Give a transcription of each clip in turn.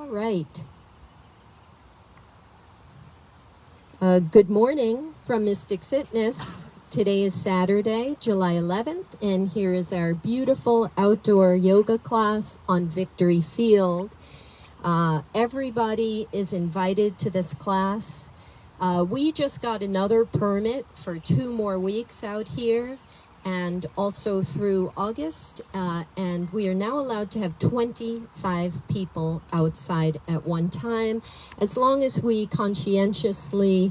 All right. Good morning from Mystic Fitness. Today is Saturday, July 11th, and here is our beautiful outdoor yoga class on Victory Field. Everybody is invited to this class. We just got another permit for 2 more weeks out here, and also through August, and we are now allowed to have 25 people outside at one time, as long as we conscientiously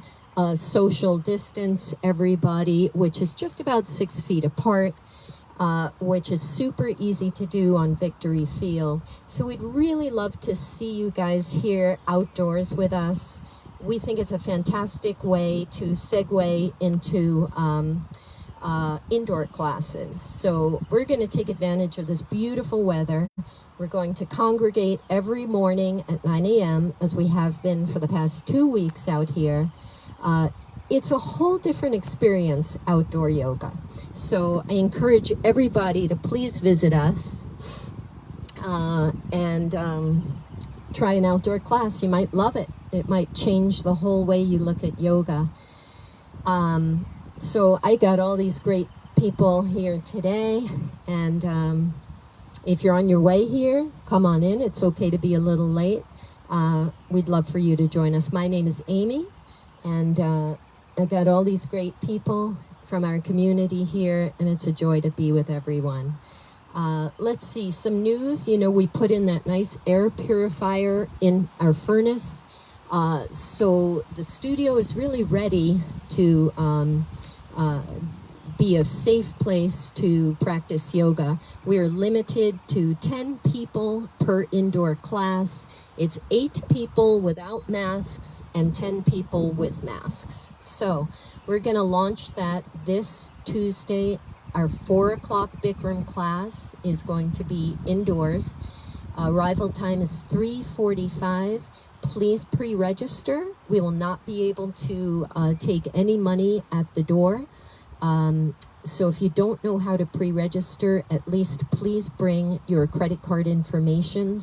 social distance everybody, which is just about 6 feet apart, which is super easy to do on Victory Field. So we'd really love to see you guys here outdoors with us. We think it's a fantastic way to segue into indoor classes. So we're going to take advantage of this beautiful weather. We're going to congregate every morning at 9 a.m. as we have been for the past 2 weeks out here. It's a whole different experience, outdoor yoga. So I encourage everybody to please visit us and try an outdoor class. You might love it. It might change the whole way you look at yoga. So I got all these great people here today, and if you're on your way here, come on in. It's okay to be a little late. We'd love for you to join us. My name is Amy, and I got all these great people from our community here, and it's a joy to be with everyone. Let's see, some news. You know, we put in that nice air purifier in our furnace. So the studio is really ready to be a safe place to practice yoga. We are limited to 10 people per indoor class. It's 8 people without masks and 10 people with masks. So we're going to launch that this Tuesday. Our 4 o'clock Bikram class is going to be indoors. Arrival time is 3:45. Please pre-register. We will not be able to take any money at the door. So if you don't know how to pre-register, at least please bring your credit card information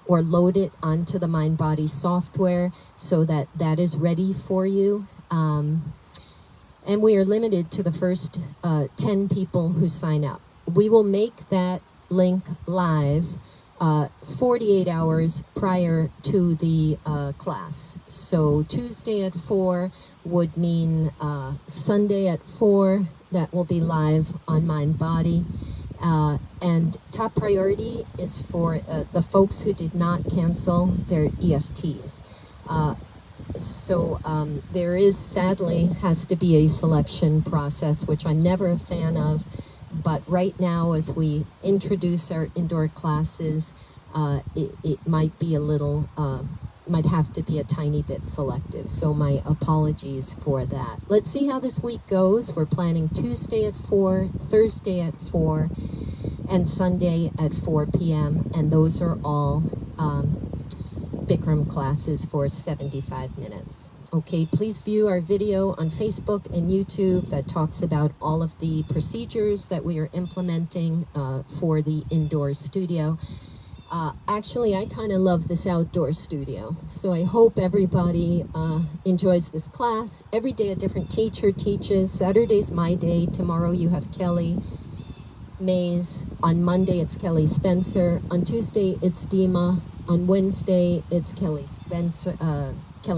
or load it onto the MindBody software so that that is ready for you. And we are limited to the first 10 people who sign up. We will make that link live 48 hours prior to the class. So Tuesday at 4 would mean Sunday at 4. That will be live on MindBody. And top priority is for the folks who did not cancel their EFTs. So there is, sadly, has to be a selection process, which I'm never a fan of. But right now, as we introduce our indoor classes, it might be a little, might have to be a tiny bit selective. So my apologies for that. Let's see how this week goes. We're planning Tuesday at 4, Thursday at 4, and Sunday at 4 p.m. And those are all Bikram classes for 75 minutes. Okay, please view our video on Facebook and YouTube that talks about all of the procedures that we are implementing for the indoor studio. Actually, I kind of love this outdoor studio, so I hope everybody enjoys this class. Every day a different teacher teaches. Saturday's my day. Tomorrow you have Kelly Mays. On Monday it's Kelly Spencer. On Tuesday it's Dima. On Wednesday it's Kelly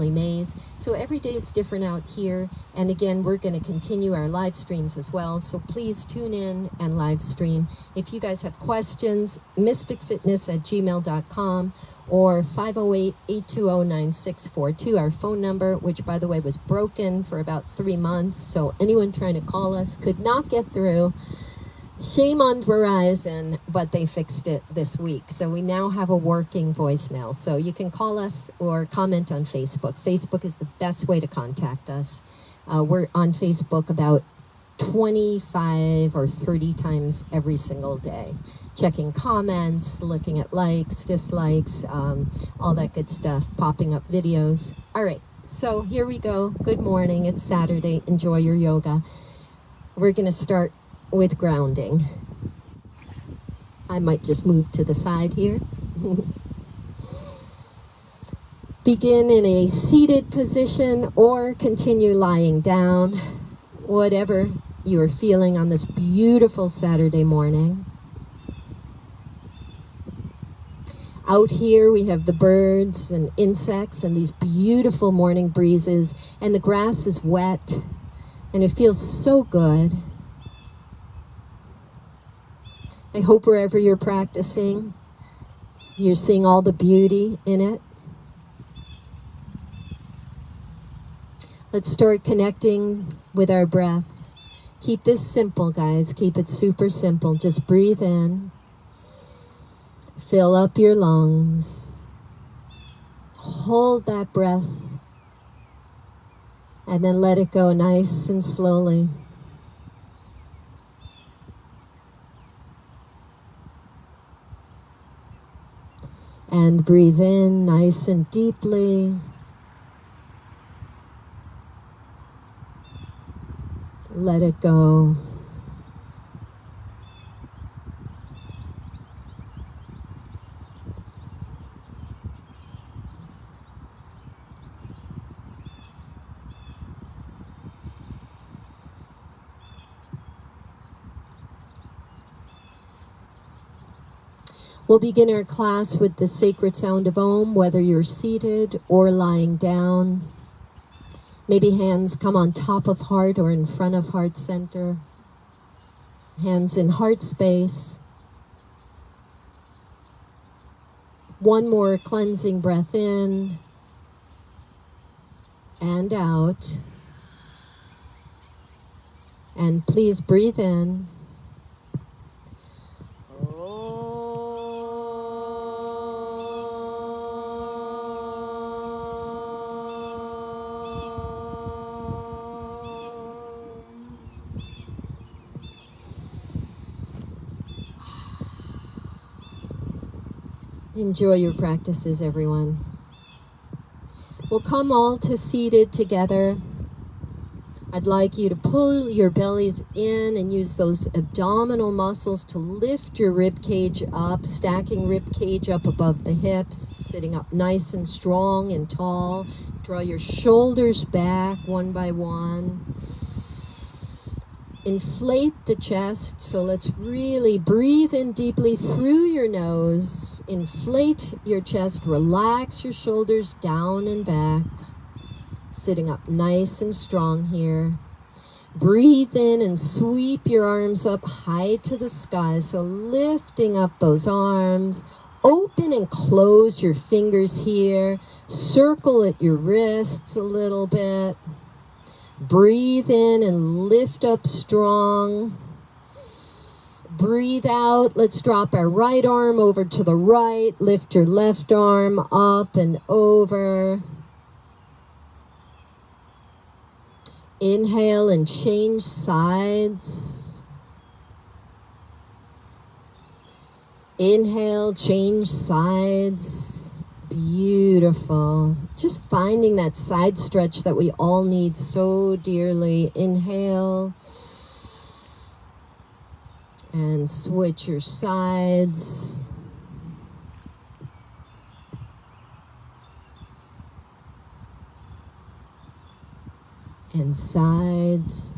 Mays. So every day is different out here. And again, we're going to continue our live streams as well. So please tune in and live stream. If you guys have questions, mysticfitness@gmail.com or 508-820-9642, our phone number, which by the way was broken for about 3 months. So anyone trying to call us could not get through. Shame on Verizon, but they fixed it this week. So we now have a working voicemail. So you can call us or comment on Facebook. Facebook is the best way to contact us. We're on Facebook about 25 or 30 times every single day. Checking comments, looking at likes, dislikes, all that good stuff, popping up videos. All right, so here we go. Good morning. It's Saturday. Enjoy your yoga. We're going to start with grounding. I might just move to the side here. Begin in a seated position or continue lying down, whatever you are feeling on this beautiful Saturday morning. Out here we have the birds and insects and these beautiful morning breezes, and the grass is wet and it feels so good. I hope wherever you're practicing, you're seeing all the beauty in it. Let's start connecting with our breath. Keep this simple, guys. Keep it super simple. Just breathe in. Fill up your lungs. Hold that breath. And then let it go nice and slowly. And breathe in nice and deeply. Let it go. We'll begin our class with the sacred sound of Om, whether you're seated or lying down. Maybe hands come on top of heart or in front of heart center. Hands in heart space. One more cleansing breath in and out. And please breathe in. Enjoy your practices, everyone. We'll come all to seated together. I'd like you to pull your bellies in and use those abdominal muscles to lift your rib cage up, stacking rib cage up above the hips, sitting up nice and strong and tall. Draw your shoulders back one by one. Inflate the chest, so let's really breathe in deeply through your nose. Inflate your chest, relax your shoulders down and back. Sitting up nice and strong here. Breathe in and sweep your arms up high to the sky, so lifting up those arms. Open and close your fingers here. Circle at your wrists a little bit. Breathe in and lift up strong. Breathe out. Let's drop our right arm over to the right. Lift your left arm up and over. Inhale and change sides. Inhale, change sides. Beautiful. Just finding that side stretch that we all need so dearly. Inhale. And switch your sides. And sides.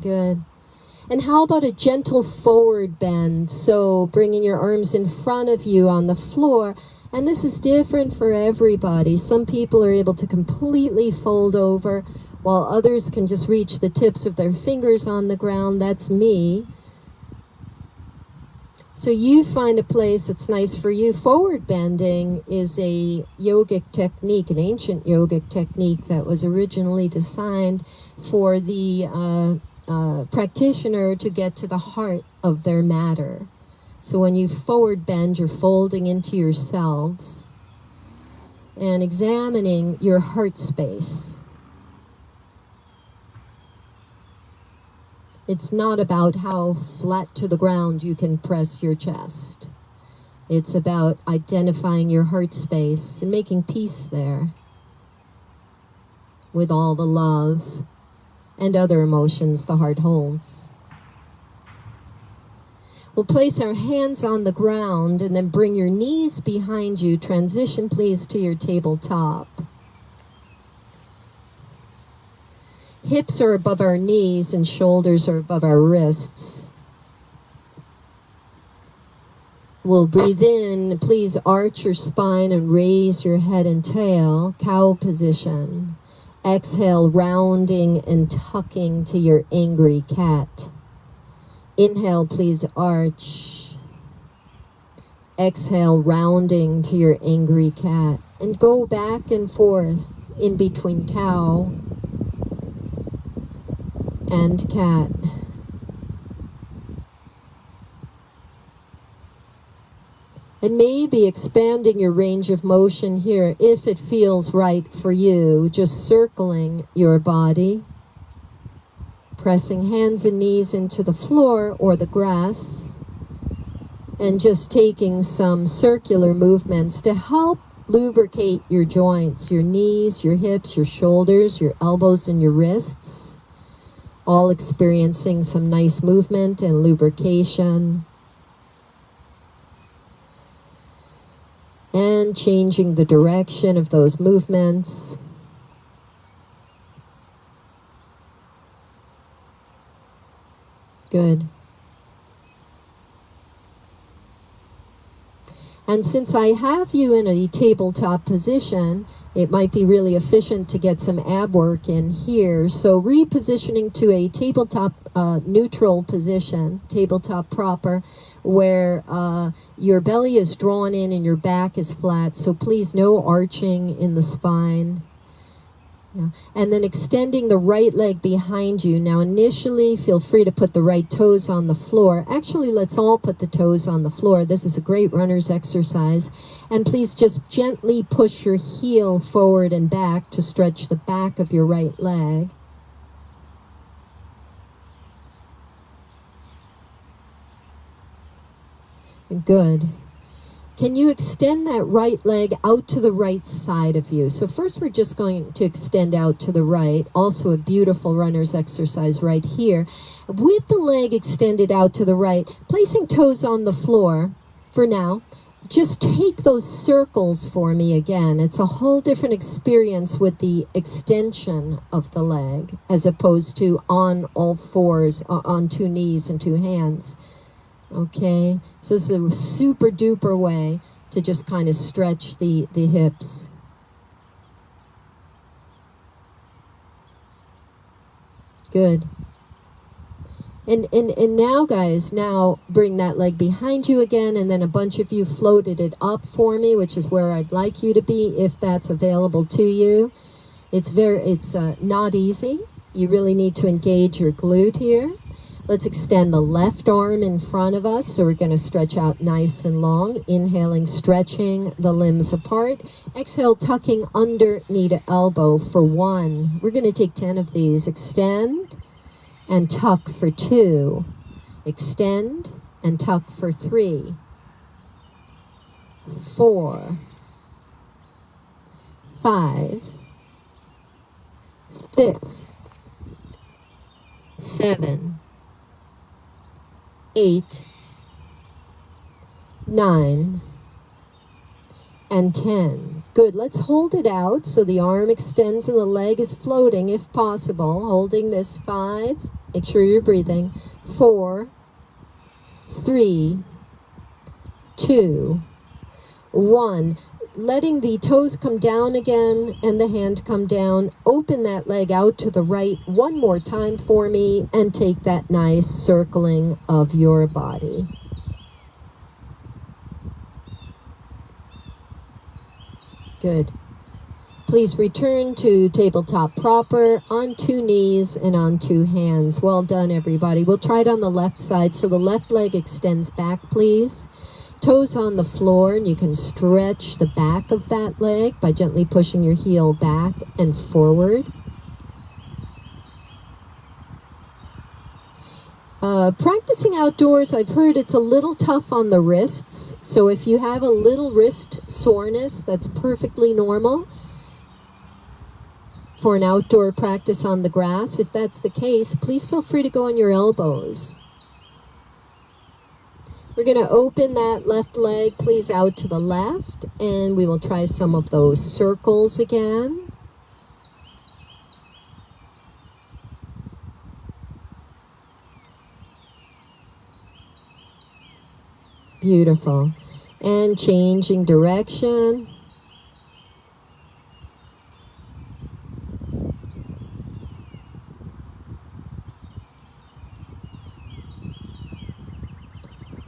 Good. And how about a gentle forward bend? So bringing your arms in front of you on the floor. And this is different for everybody. Some people are able to completely fold over, while others can just reach the tips of their fingers on the ground. That's me. So you find a place that's nice for you. Forward bending is a yogic technique, an ancient yogic technique that was originally designed for the practitioner to get to the heart of their matter. So when you forward bend, you're folding into yourselves and examining your heart space. It's not about how flat to the ground you can press your chest. It's about identifying your heart space and making peace there with all the love and other emotions the heart holds. We'll place our hands on the ground and then bring your knees behind you. Transition, please, to your tabletop. Hips are above our knees and shoulders are above our wrists. We'll breathe in. Please arch your spine and raise your head and tail. Cow position. Exhale, rounding and tucking to your angry cat. Inhale, please arch. Exhale, rounding to your angry cat. And go back and forth in between cow and cat. And maybe expanding your range of motion here if it feels right for you. Just circling your body. Pressing hands and knees into the floor or the grass. And just taking some circular movements to help lubricate your joints, your knees, your hips, your shoulders, your elbows, and your wrists. All experiencing some nice movement and lubrication. And changing the direction of those movements. Good. And since I have you in a tabletop position, it might be really efficient to get some ab work in here. So repositioning to a tabletop neutral position, tabletop proper, where your belly is drawn in and your back is flat. So please, no arching in the spine. Yeah. And then extending the right leg behind you. Now initially, feel free to put the right toes on the floor. Actually, let's all put the toes on the floor. This is a great runner's exercise. And please just gently push your heel forward and back to stretch the back of your right leg. Good. Can you extend that right leg out to the right side of you? So first we're just going to extend out to the right. Also a beautiful runner's exercise right here. With the leg extended out to the right, placing toes on the floor for now. Just take those circles for me again. It's a whole different experience with the extension of the leg as opposed to on all fours, on two knees and two hands. Okay, so this is a super duper way to just kind of stretch the hips. Good. And now, guys, now bring that leg behind you again, and then a bunch of you floated it up for me, which is where I'd like you to be if that's available to you. It's not easy. You really need to engage your glute here. Let's extend the left arm in front of us. So we're going to stretch out nice and long. Inhaling, stretching the limbs apart. Exhale, tucking under knee to elbow for 1. We're going to take 10 of these. Extend and tuck for 2. Extend and tuck for 3. 4. 5. 6. 7. 8, 9, and 10. Good. Let's hold it out so the arm extends and the leg is floating if possible. Holding this 5. Make sure you're breathing. 4, 3, 2, 1. Letting the toes come down again and the hand come down. Open that leg out to the right one more time for me and take that nice circling of your body. Good. Please return to tabletop proper on 2 knees and on 2 hands. Well done, everybody. We'll try it on the left side. So the left leg extends back, please. Toes on the floor, and you can stretch the back of that leg by gently pushing your heel back and forward. Practicing outdoors, I've heard it's a little tough on the wrists. So if you have a little wrist soreness, that's perfectly normal for an outdoor practice on the grass. If that's the case, please feel free to go on your elbows. We're going to open that left leg, please, out to the left, and we will try some of those circles again. Beautiful. And changing direction.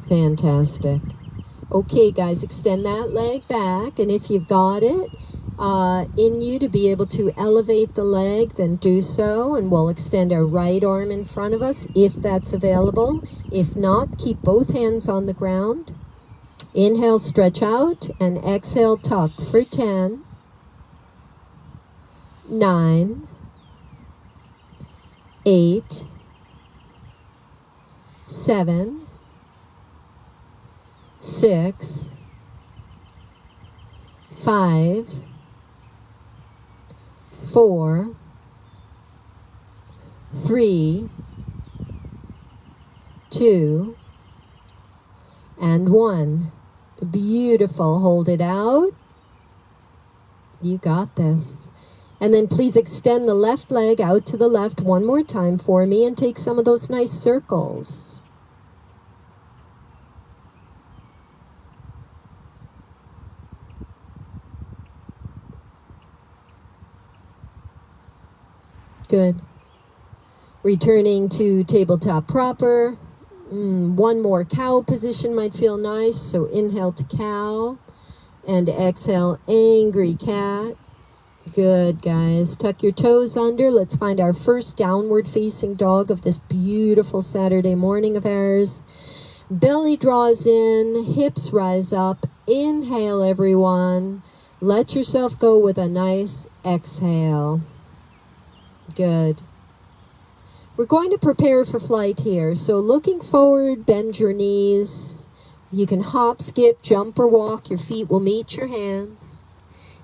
Fantastic. Okay, guys, extend that leg back, and if you've got it in you to be able to elevate the leg, then do so, and we'll extend our right arm in front of us if that's available. If not, keep both hands on the ground. Inhale, stretch out, and exhale, tuck for 10, 9, 8, 7, 6, 5, 4, 3, 2, and 1. Beautiful. Hold it out. You got this. And then please extend the left leg out to the left one more time for me and take some of those nice circles. Good. Returning to tabletop proper. One more cow position might feel nice. So inhale to cow and exhale angry cat. Good, guys. Tuck your toes under. Let's find our first downward facing dog of this beautiful Saturday morning of ours. Belly draws in, hips rise up. Inhale, everyone. Let yourself go with a nice exhale. Good. We're going to prepare for flight here. So looking forward, bend your knees. You can hop, skip, jump, or walk. Your feet will meet your hands.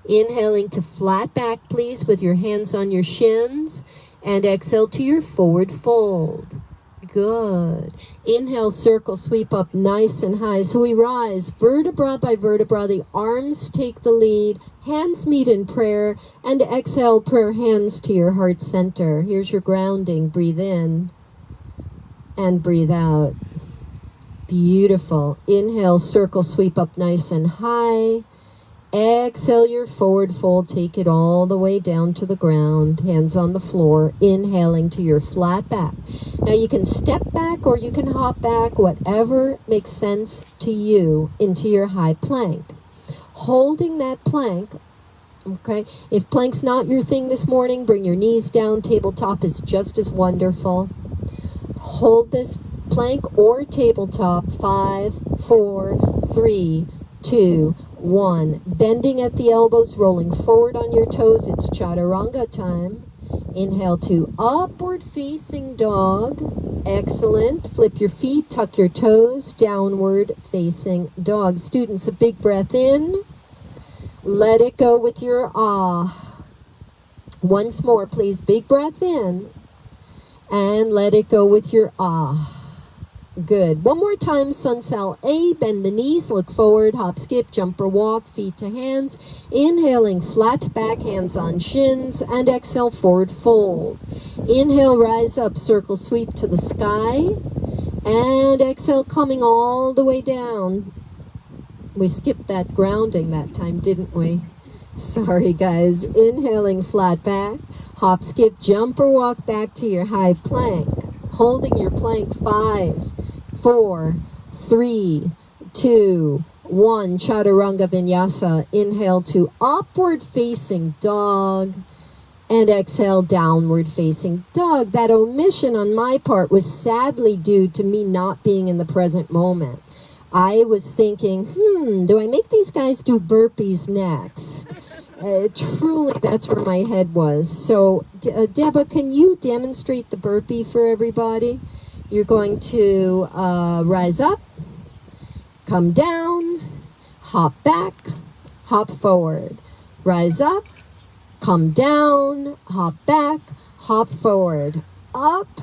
Inhaling to flat back, please, with your hands on your shins. And exhale to your forward fold. Good. Inhale, circle, sweep up nice and high. So we rise vertebra by vertebra. The arms take the lead. Hands meet in prayer. And exhale, prayer hands to your heart center. Here's your grounding. Breathe in and breathe out. Beautiful. Inhale, circle, sweep up nice and high. Exhale your forward fold. Take it all the way down to the ground. Hands on the floor. Inhaling to your flat back. Now you can step back or you can hop back, whatever makes sense to you, into your high plank. Holding that plank, okay? If plank's not your thing this morning, bring your knees down. Tabletop is just as wonderful. Hold this plank or tabletop. 5, 4, 3, 2, 1. Bending at the elbows, rolling forward on your toes. It's Chaturanga time. Inhale to upward facing dog. Excellent. Flip your feet, tuck your toes, downward facing dog. Students, a big breath in. Let it go with your ah. Once more, please. Big breath in. And let it go with your ah. Good. One more time, Sunsal A. Bend the knees, look forward, hop, skip, jump or walk, feet to hands. Inhaling, flat back, hands on shins, and exhale, forward fold. Inhale, rise up, circle, sweep to the sky. And exhale, coming all the way down. We skipped that grounding that time, didn't we? Sorry, guys. Inhaling, flat back, hop, skip, jump or walk back to your high plank. Holding your plank. 5, 4, 3, 2, 1. Chaturanga Vinyasa. Inhale to upward facing dog. And exhale, downward facing dog. That omission on my part was sadly due to me not being in the present moment. I was thinking, do I make these guys do burpees next? Truly, that's where my head was. So, Deba, can you demonstrate the burpee for everybody? You're going to rise up, come down, hop back, hop forward. Rise up, come down, hop back, hop forward. Up,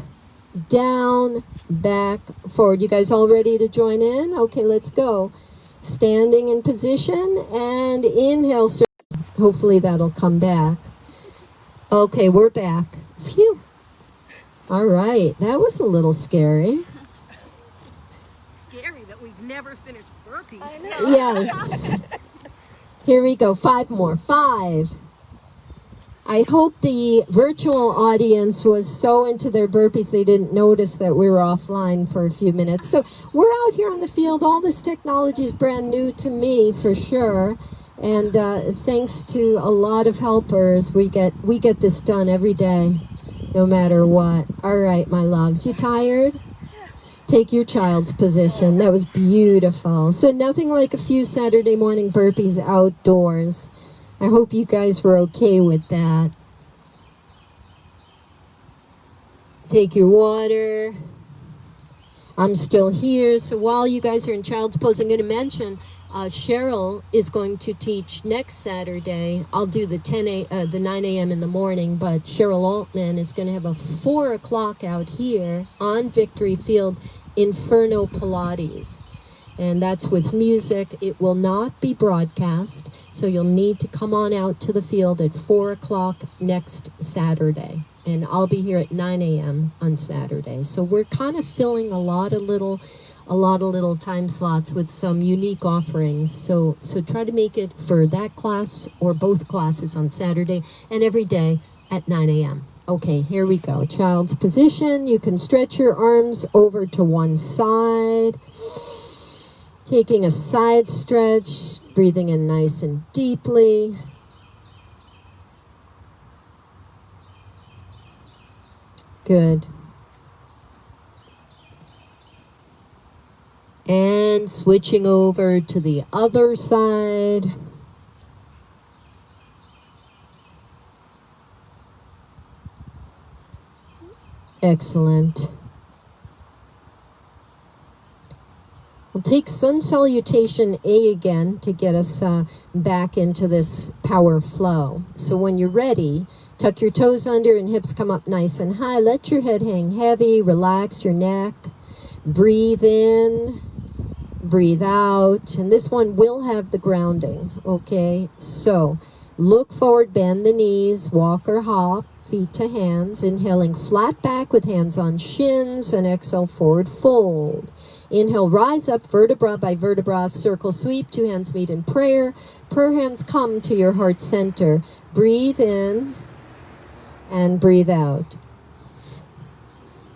down, back, forward. You guys all ready to join in? Okay, let's go. Standing in position and inhale. Hopefully that'll come back. Okay, we're back. Phew. All right, that was a little scary. Scary that we've never finished burpees. Yes. Here we go. 5 more. 5. I hope the virtual audience was so into their burpees they didn't notice that we were offline for a few minutes. So we're out here on the field. All this technology is brand new to me for sure. And thanks to a lot of helpers, we get this done every day, no matter what. All right, my loves. You tired? Take your child's position. That was beautiful. So nothing like a few Saturday morning burpees outdoors. I hope you guys were okay with that. Take your water. I'm still here. So while you guys are in child's pose, I'm going to mention Cheryl is going to teach next Saturday. I'll do the 9 a.m. in the morning, but Cheryl Altman is going to have a 4 o'clock out here on Victory Field, Inferno Pilates. And that's with music. It will not be broadcast, so you'll need to come on out to the field at 4 o'clock next Saturday. And I'll be here at 9 a.m. on Saturday. So we're kind of filling a lot of little time slots with some unique offerings. So try to make it for that class or both classes on Saturday and every day at 9 a.m. Okay, here we go. Child's position. You can stretch your arms over to one side. Taking a side stretch, breathing in nice and deeply. Good. And switching over to the other side. Excellent. We'll take Sun Salutation A again to get us back into this power flow. So when you're ready, tuck your toes under and hips come up nice and high. Let your head hang heavy. Relax your neck. Breathe in. Breathe out. And this one will have the grounding. Okay? So look forward, bend the knees, walk or hop. Feet to hands, inhaling flat back with hands on shins, and exhale, forward fold. Inhale, rise up, vertebra by vertebra, circle sweep, 2 hands meet in prayer. Prayer hands come to your heart center. Breathe in and breathe out.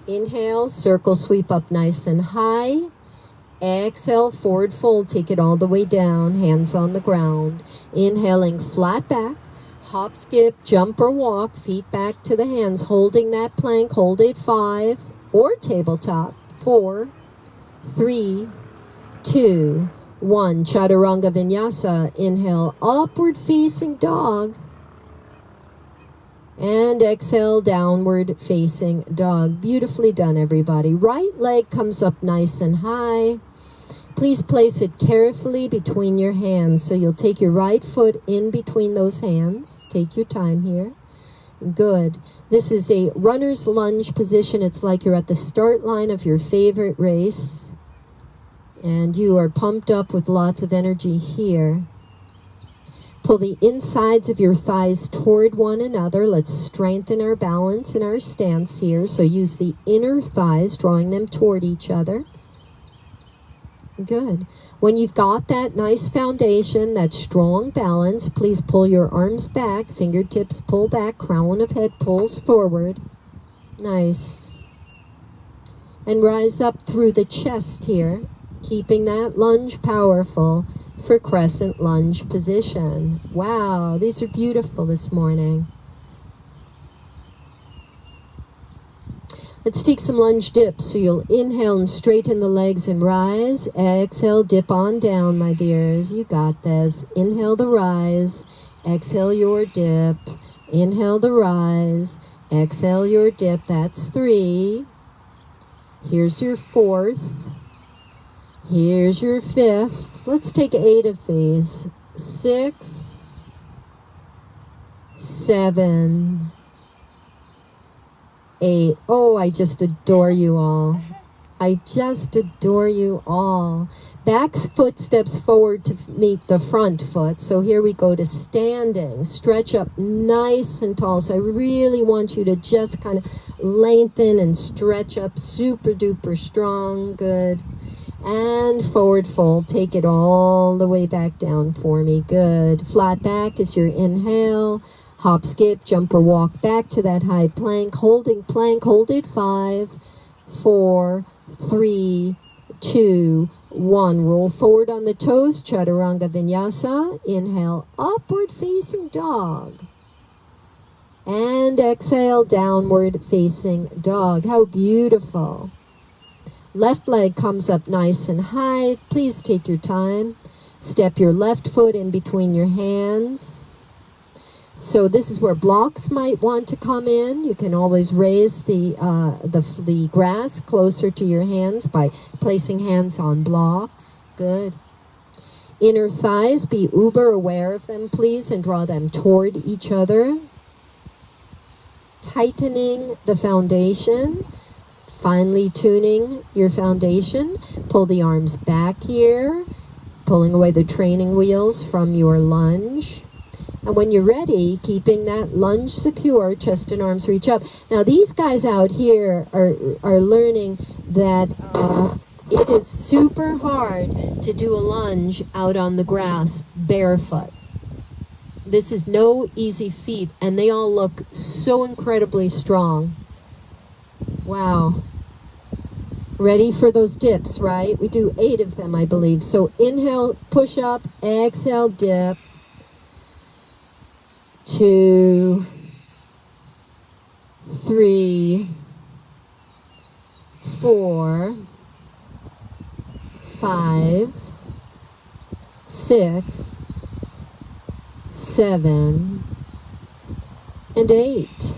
Inhale, circle sweep up nice and high. Exhale, forward fold, take it all the way down, hands on the ground. Inhaling flat back. Hop, skip, jump, or walk, feet back to the hands, holding that plank, hold it 5, or tabletop, 4, 3, 2, 1. Chaturanga Vinyasa, inhale, upward facing dog, and exhale, downward facing dog. Beautifully done, everybody. Right leg comes up nice and high. Please place it carefully between your hands. So you'll take your right foot in between those hands. Take your time here. Good. This is a runner's lunge position. It's like you're at the start line of your favorite race. And you are pumped up with lots of energy here. Pull the insides of your thighs toward one another. Let's strengthen our balance and our stance here. So use the inner thighs, drawing them toward each other. Good. When you've got that nice foundation, that strong balance, please pull your arms back, fingertips pull back, crown of head pulls forward. Nice. And rise up through the chest here, keeping that lunge powerful for Crescent Lunge position. Wow, these are beautiful this morning. Let's take some lunge dips. So you'll inhale and straighten the legs and rise. Exhale, dip on down, my dears. You got this. Inhale the rise. Exhale your dip. Inhale the rise. Exhale your dip. That's 3. Here's your 4th. Here's your 5th. Let's take 8 of these. 6, 7, 8. Oh, I just adore you all. I just adore you all. Back foot steps forward to meet the front foot. So here we go to standing. Stretch up nice and tall. So I really want you to just kind of lengthen and stretch up super duper strong. Good. And forward fold. Take it all the way back down for me. Good. Flat back is your inhale. Hop, skip, jump or walk back to that high plank. Holding plank. Hold it. 5, 4, 3, 2, 1. Roll forward on the toes. Chaturanga Vinyasa. Inhale. Upward facing dog. And exhale. Downward facing dog. How beautiful. Left leg comes up nice and high. Please take your time. Step your left foot in between your hands. So this is where blocks might want to come in. You can always raise the grass closer to your hands by placing hands on blocks. Good. Inner thighs, be uber aware of them, please, and draw them toward each other. Tightening the foundation. Finely tuning your foundation. Pull the arms back here, pulling away the training wheels from your lunge. And when you're ready, keeping that lunge secure, chest and arms reach up. Now these guys out here are learning that it is super hard to do a lunge out on the grass barefoot. This is no easy feat, and they all look so incredibly strong. Wow. Ready for those dips, right? We do 8 of them, I believe. So inhale, push up, exhale, dip. 2, 3, 4, 5, 6, 7, and 8.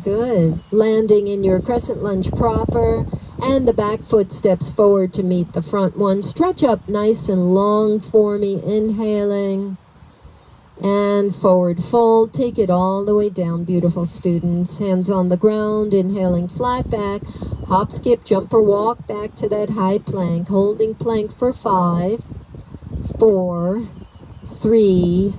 Good. Landing in your crescent lunge proper, and the back foot steps forward to meet the front one. Stretch up nice and long for me, inhaling, and forward fold. Take it all the way down, beautiful students. Hands on the ground, inhaling flat back. Hop, skip, jump or walk back to that high plank. Holding plank for 5, 4, 3,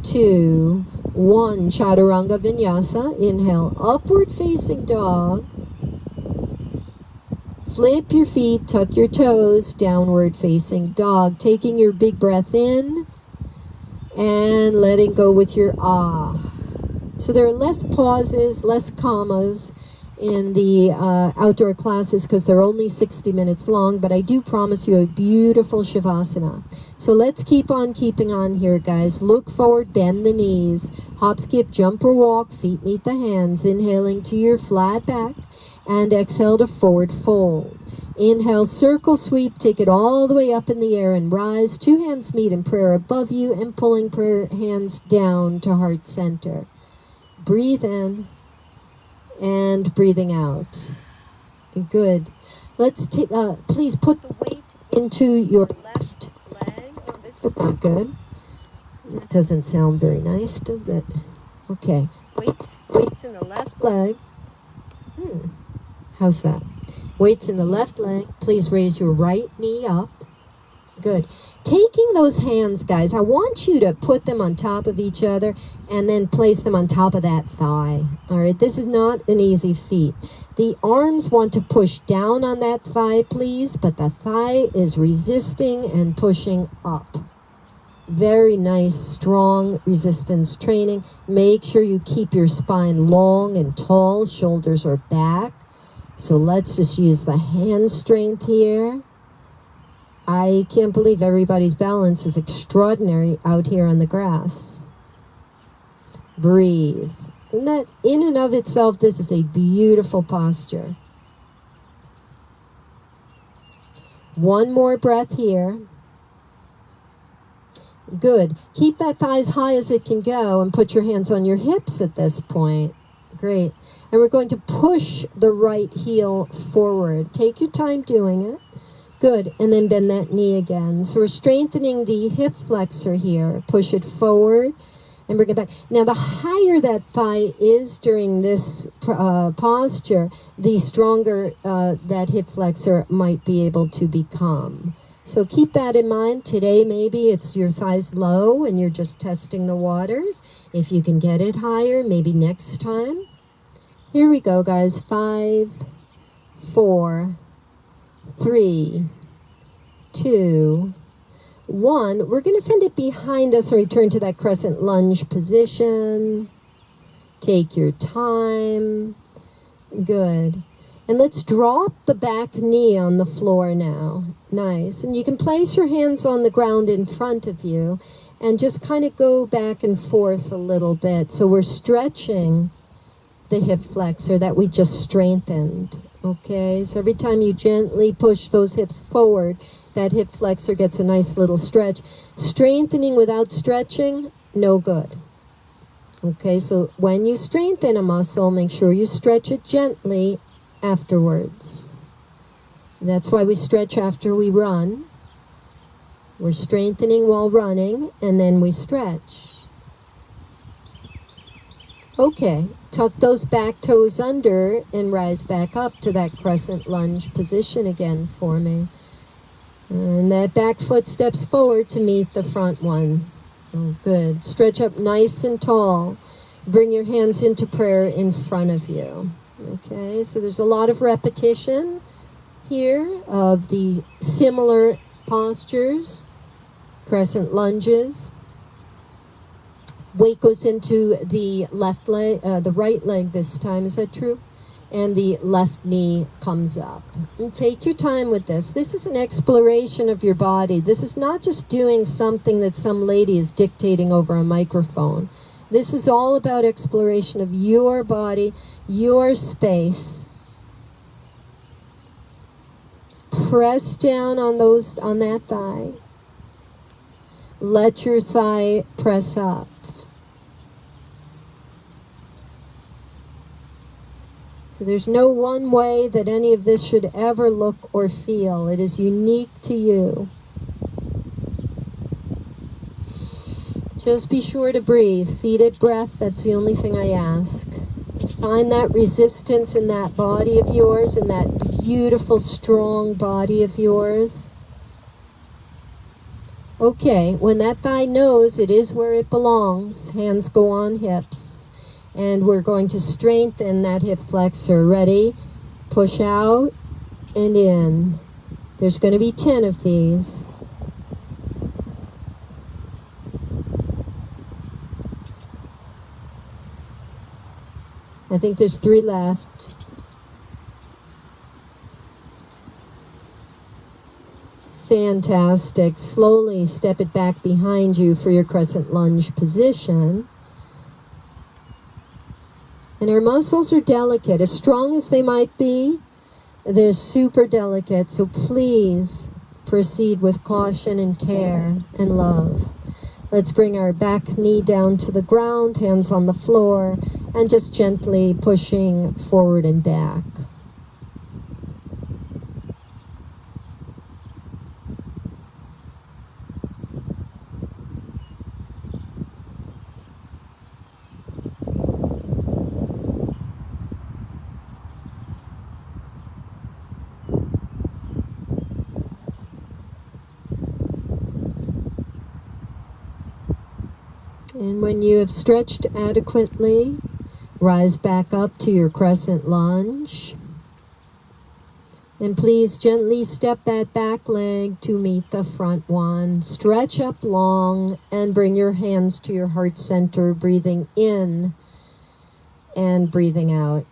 2, 1. Chaturanga Vinyasa. Inhale, upward facing dog. Flip your feet, tuck your toes, downward facing dog. Taking your big breath in and letting go with your ah. So there are less pauses, less commas in the outdoor classes because they're only 60 minutes long, but I do promise you a beautiful Shavasana. So let's keep on keeping on here, guys. Look forward, bend the knees, hop, skip, jump or walk, feet meet the hands, inhaling to your flat back, and exhale to forward fold. Inhale, circle sweep, take it all the way up in the air and rise. 2 hands meet in prayer above you and pulling prayer hands down to heart center. Breathe in and breathing out. Good. Let's please put the weight into your left leg. Oh, this is not good. That doesn't sound very nice, does it? Okay. Weights in the left leg. How's that? Weights in the left leg. Please raise your right knee up. Good. Taking those hands, guys, I want you to put them on top of each other and then place them on top of that thigh. All right, this is not an easy feat. The arms want to push down on that thigh, please, but the thigh is resisting and pushing up. Very nice, strong resistance training. Make sure you keep your spine long and tall. Shoulders are back. So let's just use the hand strength here. I can't believe everybody's balance is extraordinary out here on the grass. Breathe. And that, in and of itself, this is a beautiful posture. One more breath here. Good. Keep that thigh as high as it can go and put your hands on your hips at this point. Great. And we're going to push the right heel forward. Take your time doing it. Good. And then bend that knee again. So we're strengthening the hip flexor here. Push it forward. and bring it back. Now, the higher that thigh is during this posture, the stronger that hip flexor might be able to become. So keep that in mind. Today, maybe it's your thighs low and you're just testing the waters. If you can get it higher, maybe next time. Here we go, guys. 5, 4, 3, 2, 1. We're going to send it behind us and return to that crescent lunge position. Take your time. Good. And let's drop the back knee on the floor now. Nice. And you can place your hands on the ground in front of you and just kind of go back and forth a little bit. So we're stretching the hip flexor that we just strengthened. Okay, so every time you gently push those hips forward, that hip flexor gets a nice little stretch. Strengthening without stretching, no good. Okay, so when you strengthen a muscle, make sure you stretch it gently afterwards. That's why we stretch after we run. We're strengthening while running, and then we stretch. Okay, tuck those back toes under and rise back up to that crescent lunge position again for me. And that back foot steps forward to meet the front one. Oh, good. Stretch up nice and tall. Bring your hands into prayer in front of you. Okay, so there's a lot of repetition here of the similar postures, crescent lunges. Weight goes into the left leg, the right leg this time. Is that true? And the left knee comes up. And take your time with this. This is an exploration of your body. This is not just doing something that some lady is dictating over a microphone. This is all about exploration of your body, your space. Press down on that thigh. Let your thigh press up. So there's no one way that any of this should ever look or feel. It is unique to you. Just be sure to breathe. Feed it breath. That's the only thing I ask. Find that resistance in that body of yours, in that beautiful, strong body of yours. Okay, when that thigh knows it is where it belongs, hands go on hips. And we're going to strengthen that hip flexor. Ready? Push out and in. There's going to be 10 of these. I think there's 3 left. Fantastic. Slowly step it back behind you for your crescent lunge position. And our muscles are delicate. As strong as they might be, they're super delicate. So please proceed with caution and care and love. Let's bring our back knee down to the ground, hands on the floor, and just gently pushing forward and back. And when you have stretched adequately, rise back up to your crescent lunge. And please gently step that back leg to meet the front one. Stretch up long and bring your hands to your heart center, breathing in and breathing out.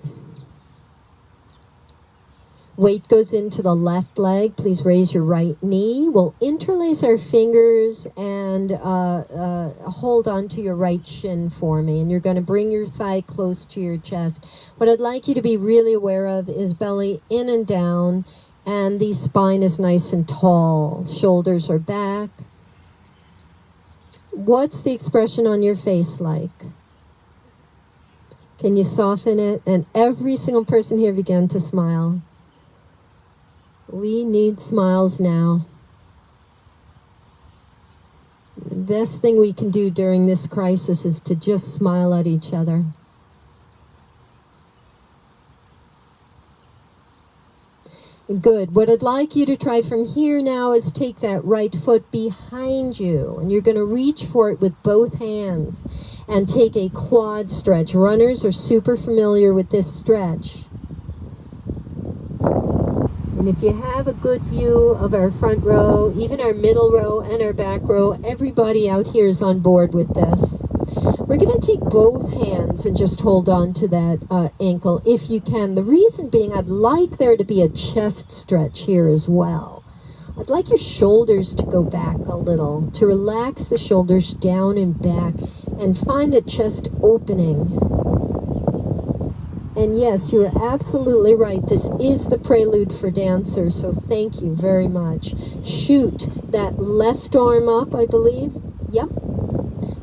Weight goes into the left leg. Please raise your right knee. We'll interlace our fingers and hold on to your right shin for me. And you're going to bring your thigh close to your chest. What I'd like you to be really aware of is belly in and down, and the spine is nice and tall. Shoulders are back. What's the expression on your face like? Can you soften it? And every single person here began to smile. We need smiles now. best thing we can do during this crisis is to just smile at each other. Good. What I'd like you to try from here now is take that right foot behind you, and you're going to reach for it with both hands and take a quad stretch. Runners are super familiar with this stretch. And if you have a good view of our front row, even our middle row and our back row, everybody out here is on board with this. We're going to take both hands and just hold on to that ankle if you can. The reason being, I'd like there to be a chest stretch here as well. I'd like your shoulders to go back a little, to relax the shoulders down and back and find a chest opening. And yes, you're absolutely right. This is the prelude for dancers, so thank you very much. Shoot that left arm up, I believe. Yep.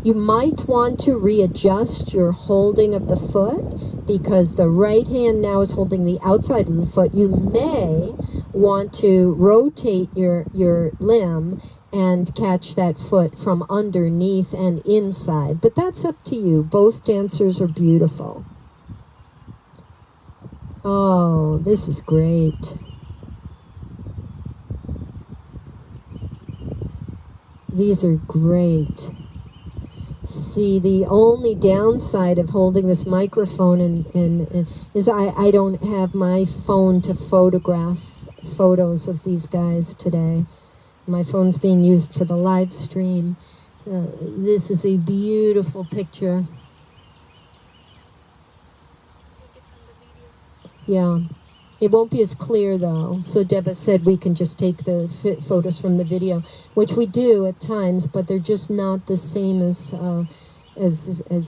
You might want to readjust your holding of the foot because the right hand now is holding the outside of the foot. You may want to rotate your limb and catch that foot from underneath and inside, but that's up to you. Both dancers are beautiful. Oh, this is great. These are great. See, the only downside of holding this microphone and is I don't have my phone to photograph photos of these guys today. My phone's being used for the live stream. This is a beautiful picture. Yeah. It won't be as clear, though. So Deba said we can just take the photos from the video, which we do at times, but they're just not the same as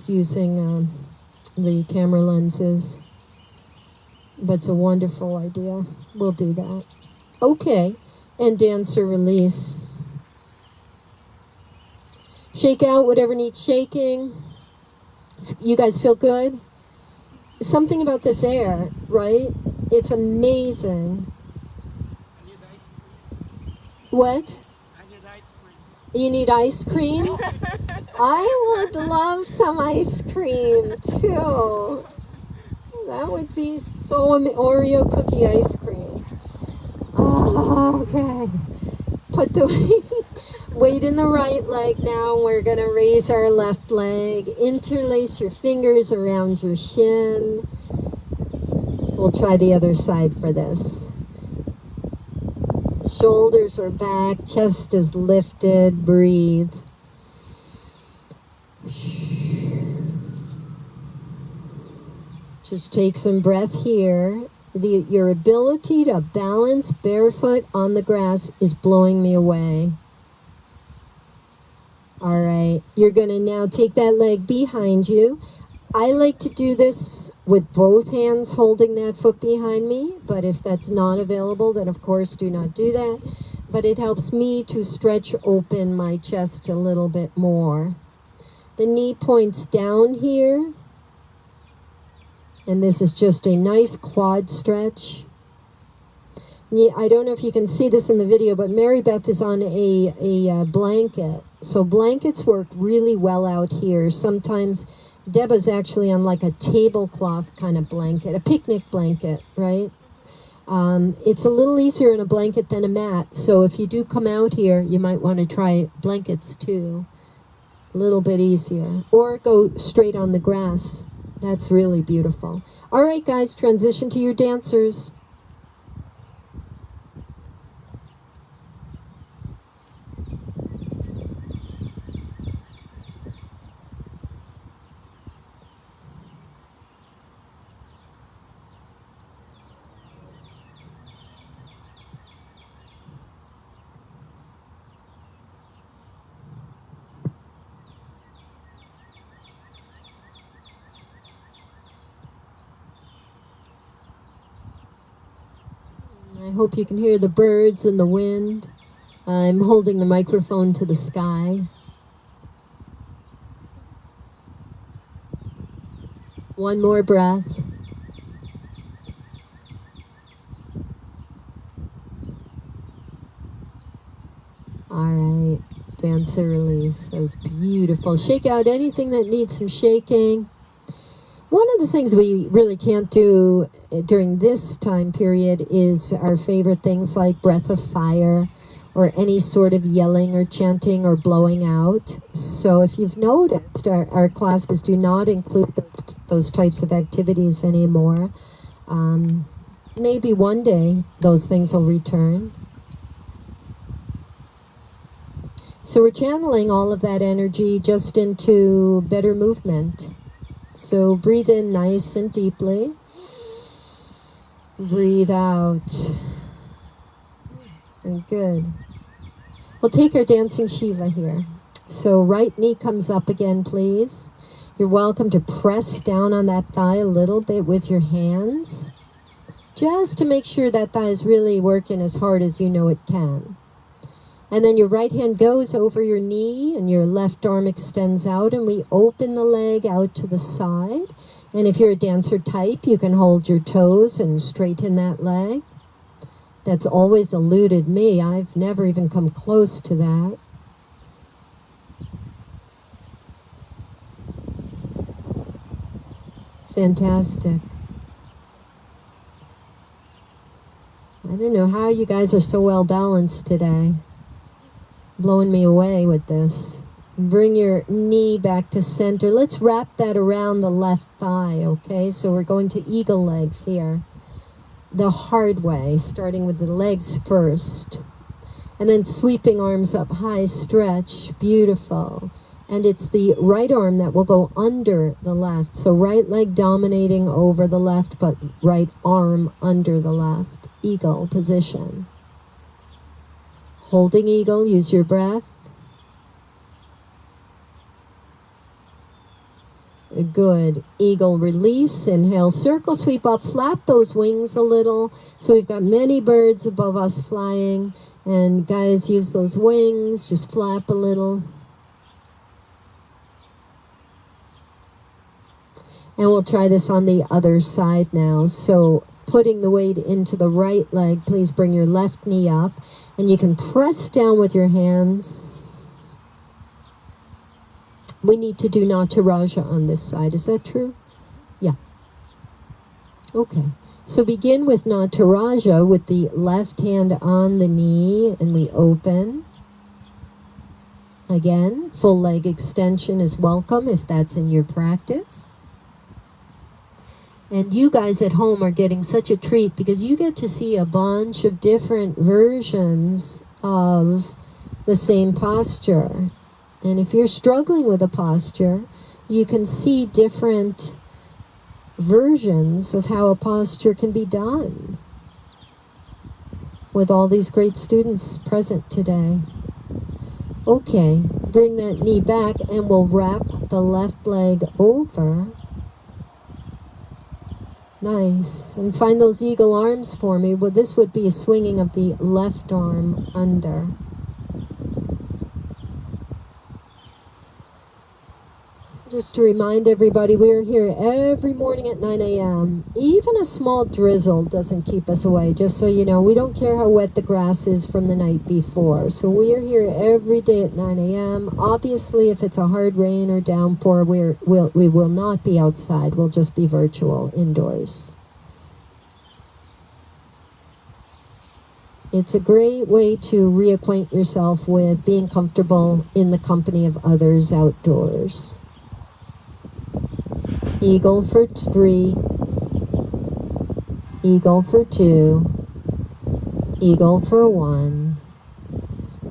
using the camera lenses. But it's a wonderful idea. We'll do that. Okay. And dancer release. Shake out whatever needs shaking. You guys feel good? Something about this air, right? It's amazing. I need ice cream. What? I need ice cream. You need ice cream? I would love some ice cream too. That would be so Oreo cookie ice cream. Oh, okay. Put the weight in the right leg now. We're going to raise our left leg. Interlace your fingers around your shin. We'll try the other side for this. Shoulders are back, chest is lifted, breathe. Just take some breath here. Your ability to balance barefoot on the grass is blowing me away. All right, you're going to now take that leg behind you. I like to do this with both hands holding that foot behind me, but if that's not available, then of course do not do that. But it helps me to stretch open my chest a little bit more. The knee points down here, and this is just a nice quad stretch. I don't know if you can see this in the video, but Mary Beth is on a blanket. So blankets work really well out here. Sometimes Deba's actually on like a tablecloth kind of blanket, a picnic blanket, right? It's a little easier in a blanket than a mat. So if you do come out here, you might want to try blankets too. A little bit easier. Or go straight on the grass. That's really beautiful. All right, guys, transition to your dancers. I hope you can hear the birds and the wind. I'm holding the microphone to the sky. One more breath. All right, dancer release. That was beautiful. Shake out anything that needs some shaking. One of the things we really can't do during this time period is our favorite things like breath of fire or any sort of yelling or chanting or blowing out. So if you've noticed, our classes do not include those types of activities anymore. Maybe one day those things will return. So we're channeling all of that energy just into better movement. So breathe in nice and deeply. Breathe out. Very good. We'll take our dancing Shiva here. So right knee comes up again, please. You're welcome to press down on that thigh a little bit with your hands, just to make sure that thigh is really working as hard as you know it can. And then your right hand goes over your knee and your left arm extends out, and we open the leg out to the side. And if you're a dancer type, you can hold your toes and straighten that leg. That's always eluded me. I've never even come close to that. Fantastic. I don't know how you guys are so well balanced today. Blowing me away with this. Bring your knee back to center. Let's wrap that around the left thigh, okay? So we're going to eagle legs here. The hard way, starting with the legs first. And then sweeping arms up high, stretch, beautiful. And it's the right arm that will go under the left. So right leg dominating over the left, but right arm under the left. Eagle position. Holding eagle, use your breath. Good. Eagle release, inhale, circle, sweep up, flap those wings a little. So we've got many birds above us flying. And guys, use those wings, just flap a little. And we'll try this on the other side now. So putting the weight into the right leg, please bring your left knee up. And you can press down with your hands. We need to do Nataraja on this side. Is that true? Yeah. Okay. So begin with Nataraja with the left hand on the knee, and we open. Again, full leg extension is welcome if that's in your practice. And you guys at home are getting such a treat because you get to see a bunch of different versions of the same posture. And if you're struggling with a posture, you can see different versions of how a posture can be done with all these great students present today. Okay, bring that knee back and we'll wrap the left leg over. Nice. And find those eagle arms for me. Well, this would be a swinging of the left arm under. Just to remind everybody, we're here every morning at 9 a.m. Even a small drizzle doesn't keep us away. Just so you know, we don't care how wet the grass is from the night before. So we are here every day at 9 a.m. Obviously, if it's a hard rain or downpour, we will not be outside. We'll just be virtual indoors. It's a great way to reacquaint yourself with being comfortable in the company of others outdoors. Eagle for 3, eagle for 2, eagle for 1.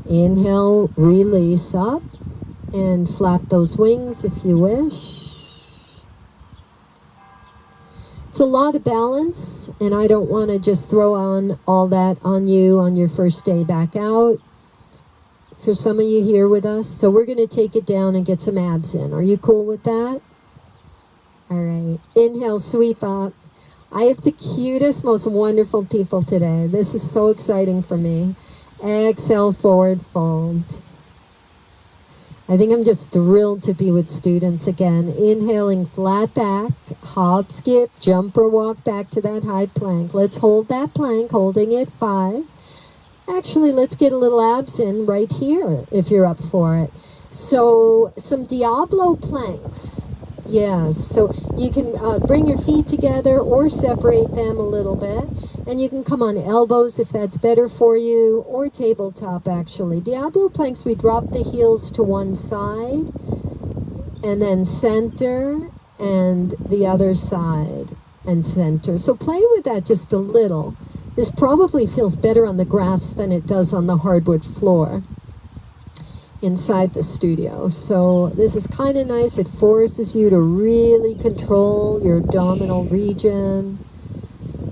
Inhale, release up, and flap those wings if you wish. It's a lot of balance, and I don't want to just throw on all that on you on your first day back out. For some of you here with us, so we're going to take it down and get some abs in. Are you cool with that? All right. Inhale, sweep up. I have the cutest, most wonderful people today. This is so exciting for me. Exhale, forward fold. I think I'm just thrilled to be with students again. Inhaling, flat back, hop, skip, jump or walk back to that high plank. Let's hold that plank, holding it 5. Actually, let's get a little abs in right here if you're up for it. So some Diablo planks. Yes, so you can bring your feet together or separate them a little bit. And you can come on elbows if that's better for you, or tabletop actually. Diablo planks, we drop the heels to one side, and then center, and the other side, and center. So play with that just a little. This probably feels better on the grass than it does on the hardwood floor inside the studio. So this is kind of nice. It forces you to really control your abdominal region.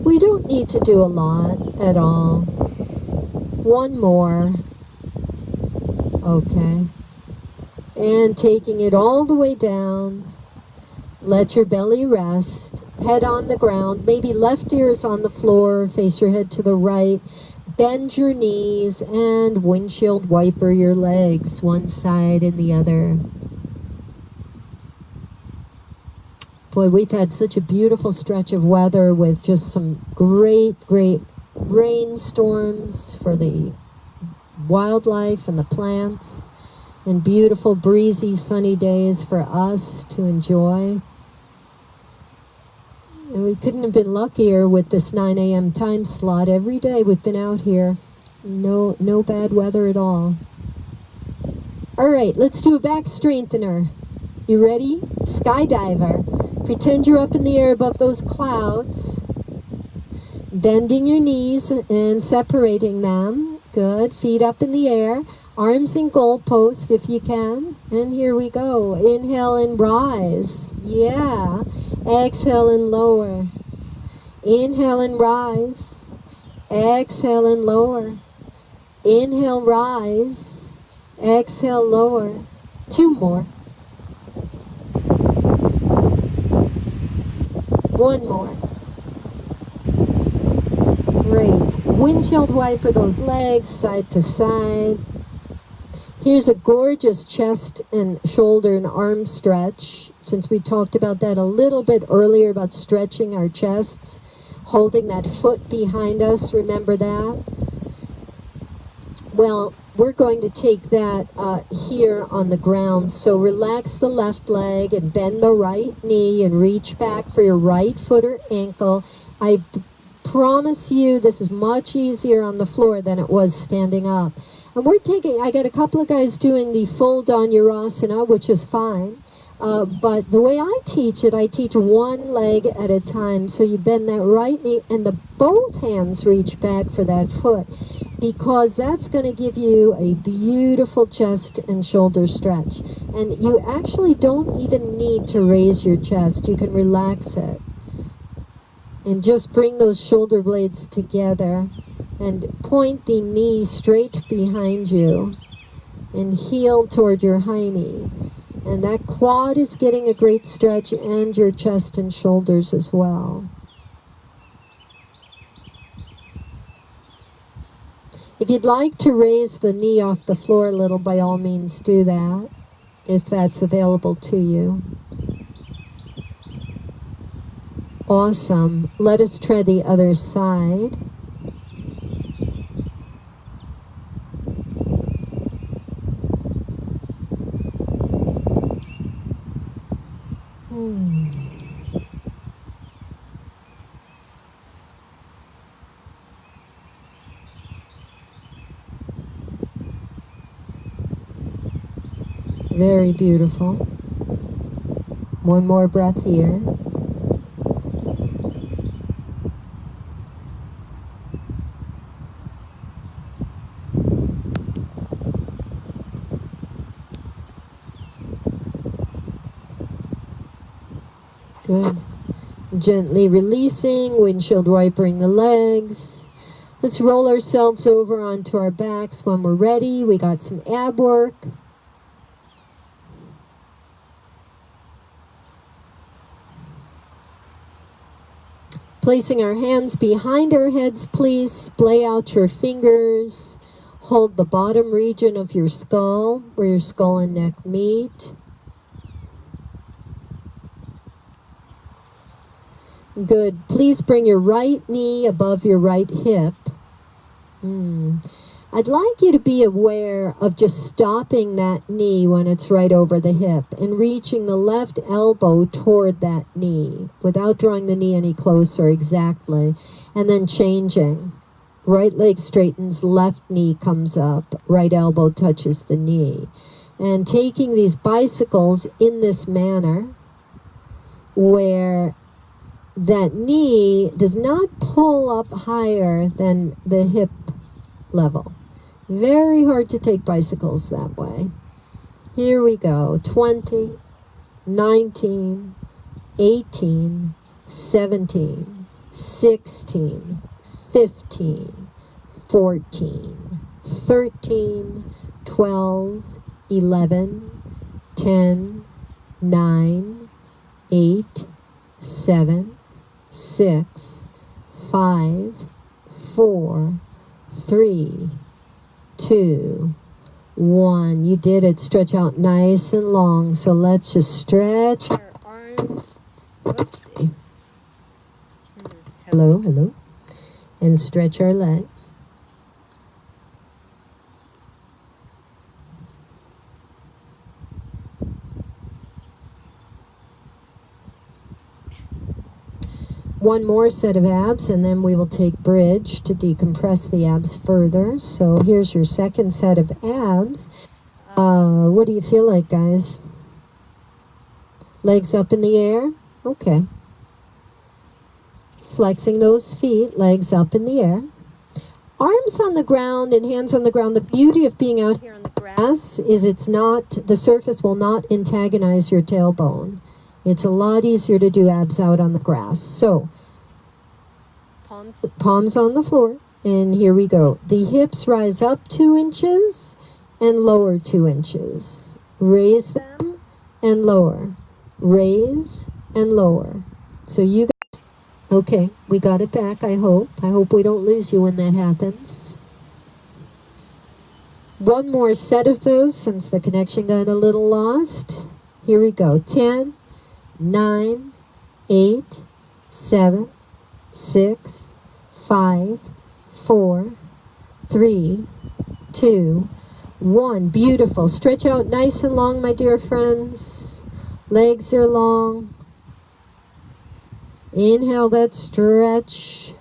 We don't need to do a lot at all. One more. Okay. And taking it all the way down. Let your belly rest. Head on the ground. Maybe left ear is on the floor. Face your head to the right. Bend your knees and windshield wiper your legs, one side and the other. Boy, we've had such a beautiful stretch of weather with just some great rainstorms for the wildlife and the plants, and beautiful breezy sunny days for us to enjoy. And we couldn't have been luckier with this 9 a.m. time slot. Every day we've been out here. No bad weather at all. All right, let's do a back strengthener. You ready? Skydiver. Pretend you're up in the air above those clouds. Bending your knees and separating them. Good. Feet up in the air. Arms in goalpost if you can. And here we go. Inhale and rise. Yeah. Exhale and lower. Inhale and rise. Exhale and lower. Inhale, rise. Exhale, lower. 2 more. 1 more. Great. Windshield wiper those legs side to side. Here's a gorgeous chest and shoulder and arm stretch. Since we talked about that a little bit earlier about stretching our chests, holding that foot behind us, remember that? Well, we're going to take that here on the ground. So relax the left leg and bend the right knee and reach back for your right foot or ankle. I promise you this is much easier on the floor than it was standing up. And I got a couple of guys doing the full Dhanurasana, which is fine. But the way I teach it, I teach one leg at a time. So you bend that right knee and both hands reach back for that foot, because that's going to give you a beautiful chest and shoulder stretch. And you actually don't even need to raise your chest. You can relax it. And just bring those shoulder blades together and point the knee straight behind you and heel toward your high knee. And that quad is getting a great stretch, and your chest and shoulders as well. If you'd like to raise the knee off the floor a little, by all means do that, if that's available to you. Awesome. Let us try the other side. Very beautiful. One more breath here. Good. Gently releasing, windshield wipering the legs. Let's roll ourselves over onto our backs when we're ready. We got some ab work. Placing our hands behind our heads, please splay out your fingers. Hold the bottom region of your skull, where your skull and neck meet. Good. Please bring your right knee above your right hip. I'd like you to be aware of just stopping that knee when it's right over the hip and reaching the left elbow toward that knee without drawing the knee any closer, exactly. And then changing. Right leg straightens, left knee comes up, right elbow touches the knee. And taking these bicycles in this manner where that knee does not pull up higher than the hip level. Very hard to take bicycles that way. Here we go. 20, 19, 18, 17, 16, 15, 14, 13, 12, 11, 10, 9, 8, 7, 6, 5, 4, 3, 2, 1. You did it. Stretch out nice and long. So let's just stretch our arms. Oopsie. Hello, hello. And stretch our legs. One more set of abs, and then we will take bridge to decompress the abs further. So here's your second set of abs. What do you feel like, guys? Legs up in the air? Okay. Flexing those feet, legs up in the air. Arms on the ground and hands on the ground. The beauty of being out here on the grass is the surface will not antagonize your tailbone. It's a lot easier to do abs out on the grass. So, palms on the floor, and here we go. The hips rise up 2 inches and lower 2 inches. Raise them and lower. Raise and lower. So you guys, okay, we got it back, I hope. I hope we don't lose you when that happens. One more set of those since the connection got a little lost. Here we go. 10, 9, 8, 7, 6, 5, 4, 3, 2, 1. Beautiful. Stretch out nice and long, my dear friends. Legs are long. Inhale that stretch.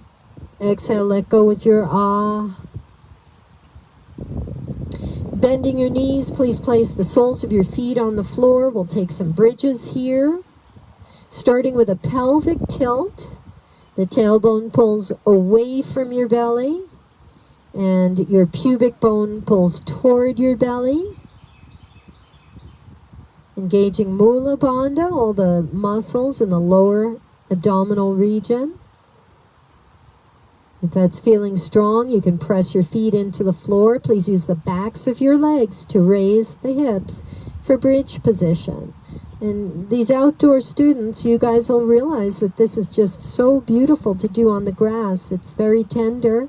Exhale, let go with your ah. Bending your knees, please place the soles of your feet on the floor. We'll take some bridges here. Starting with a pelvic tilt. The tailbone pulls away from your belly. And your pubic bone pulls toward your belly. Engaging Mula Bandha, all the muscles in the lower abdominal region. If that's feeling strong, you can press your feet into the floor. Please use the backs of your legs to raise the hips for bridge position. And these outdoor students, you guys will realize that this is just so beautiful to do on the grass. It's very tender,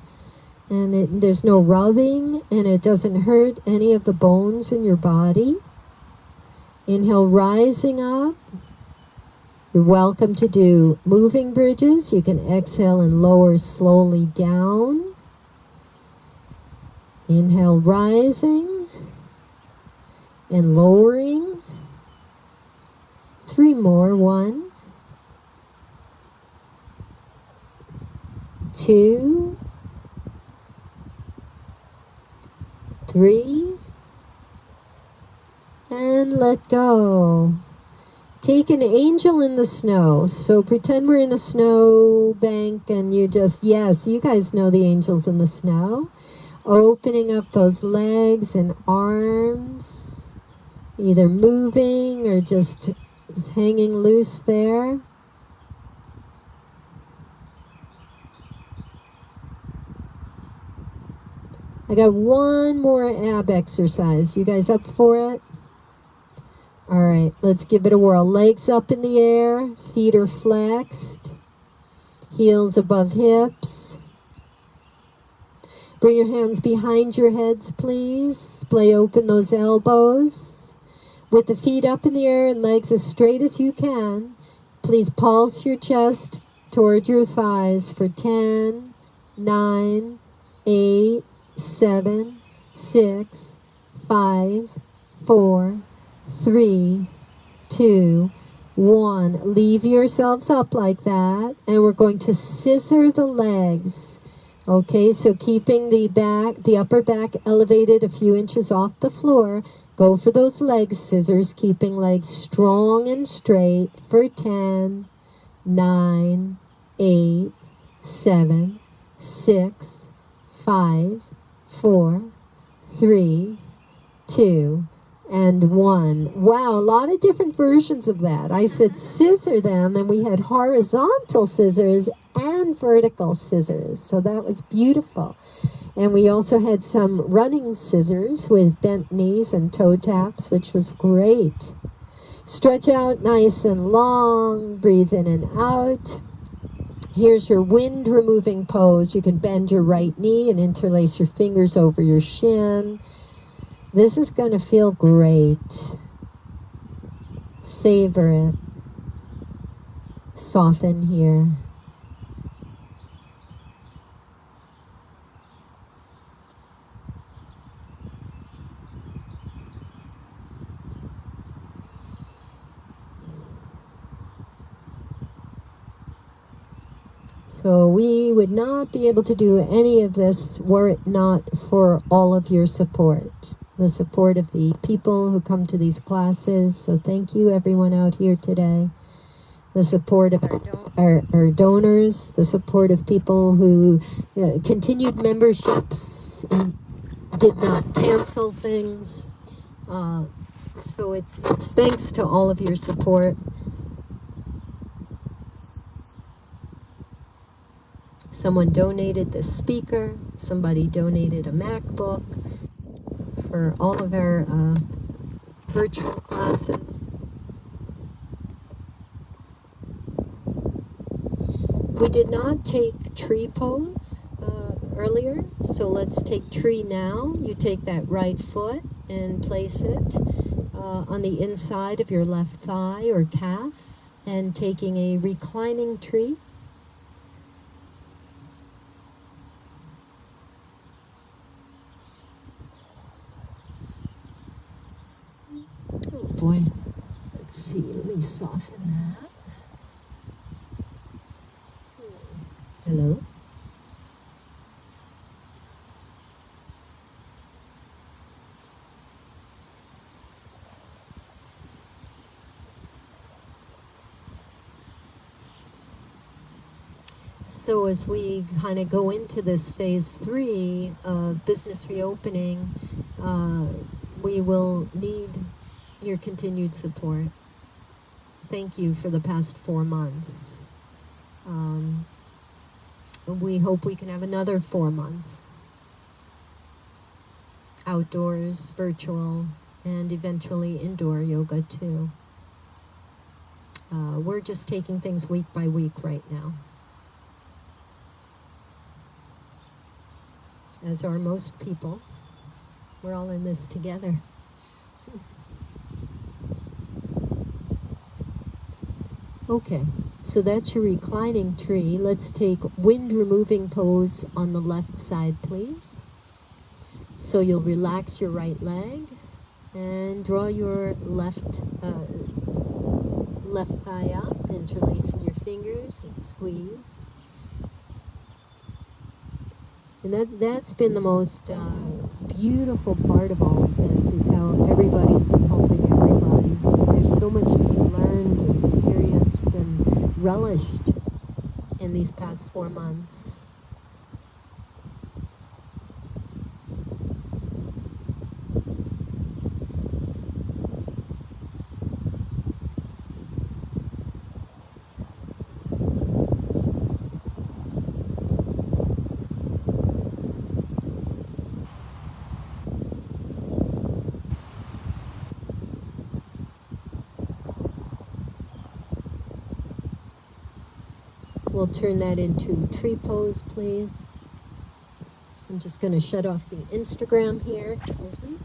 and there's no rubbing, and it doesn't hurt any of the bones in your body. Inhale, rising up. You're welcome to do moving bridges. You can exhale and lower slowly down. Inhale, rising and lowering. 3 more. 1, 2, 3, and let go. Take an angel in the snow. So pretend we're in a snow bank and you just, yes, you guys know the angels in the snow. Opening up those legs and arms, either moving or just hanging loose there. I got one more ab exercise. You guys up for it? All right, let's give it a whirl. Legs up in the air, feet are flexed, heels above hips. Bring your hands behind your heads, please. Splay open those elbows. With the feet up in the air and legs as straight as you can, please pulse your chest toward your thighs for 10, 9, 8, 7, 6, 5, 4, 3, 2, 1. Leave yourselves up like that, and we're going to scissor the legs. Okay, so keeping the upper back elevated a few inches off the floor. Go for those leg scissors, keeping legs strong and straight for 10, 9, 8, 7, 6, 5, 4, 3, 2, and 1. Wow, a lot of different versions of that. I said scissor them, and we had horizontal scissors and vertical scissors. So that was beautiful. And we also had some running scissors with bent knees and toe taps, which was great. Stretch out nice and long. Breathe in and out. Here's your wind removing pose. You can bend your right knee and interlace your fingers over your shin. This is going to feel great. Savor it. Soften here. So we would not be able to do any of this were it not for all of your support. The support of the people who come to these classes. So thank you everyone out here today. The support of our donors, the support of people who continued memberships and did not cancel things. So it's thanks to all of your support. Someone donated the speaker. Somebody donated a MacBook for all of our virtual classes. We did not take tree pose earlier, so let's take tree now. You take that right foot and place it on the inside of your left thigh or calf, and taking a reclining tree. Oh boy, let's see, let me soften that. Hello? So as we kind of go into this phase 3 of business reopening, we will need your continued support. Thank you for the past 4 months. We hope we can have another 4 months. Outdoors, virtual, and eventually indoor yoga too. We're just taking things week by week right now. As are most people. We're all in this together. Okay, so that's your reclining tree. Let's take wind removing pose on the left side, please. So you'll relax your right leg and draw your left thigh up, interlacing your fingers and squeeze. And that's been the most beautiful part of all of this, is how everybody's been helping everybody. There's so much to be learned and experienced and relished in these past 4 months. We'll turn that into tree pose, please. I'm just going to shut off the Instagram here. Excuse me.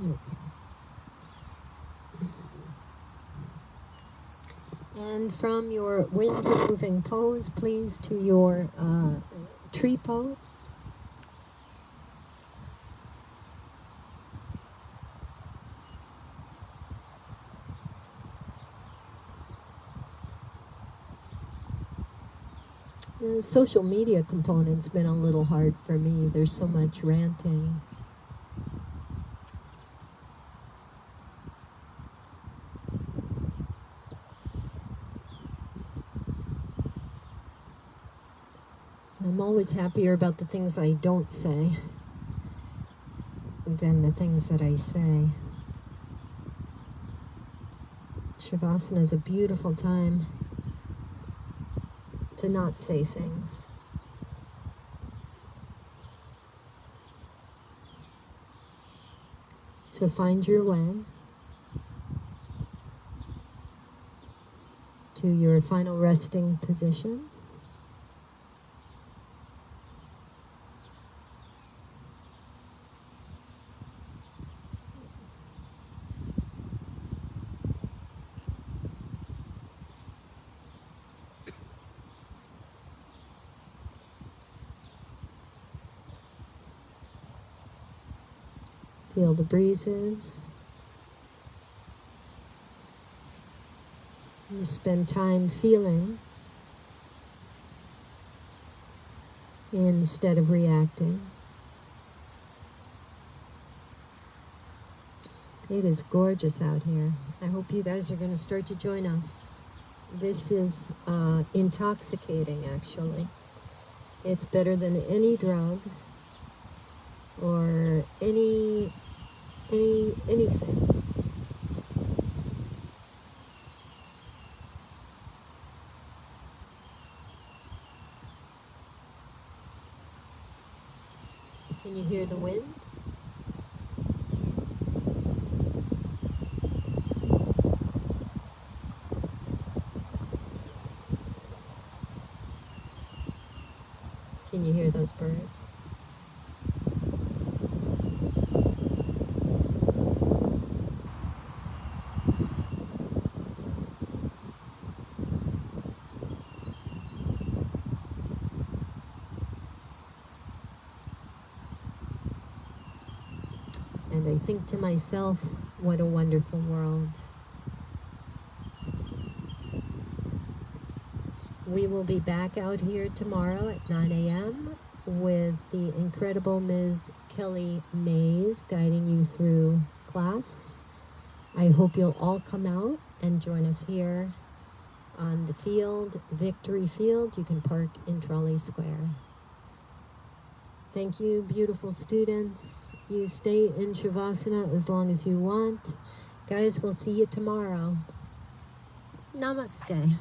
Okay. And from your wind-removing pose, please, to your tree pose. The social media component's been a little hard for me. There's so much ranting. I'm always happier about the things I don't say than the things that I say. Shavasana is a beautiful time to not say things. So find your way to your final resting position. Feel the breezes. You spend time feeling instead of reacting. It is gorgeous out here. I hope you guys are going to start to join us. This is intoxicating, actually. It's better than any drug or anything. Can you hear the wind? Can you hear those birds? And I think to myself, what a wonderful world. We will be back out here tomorrow at 9 a.m. with the incredible Ms. Kelly Mays guiding you through class. I hope you'll all come out and join us here on the field, Victory Field. You can park in Trolley Square. Thank you, beautiful students. You stay in Shavasana as long as you want. Guys, we'll see you tomorrow. Namaste.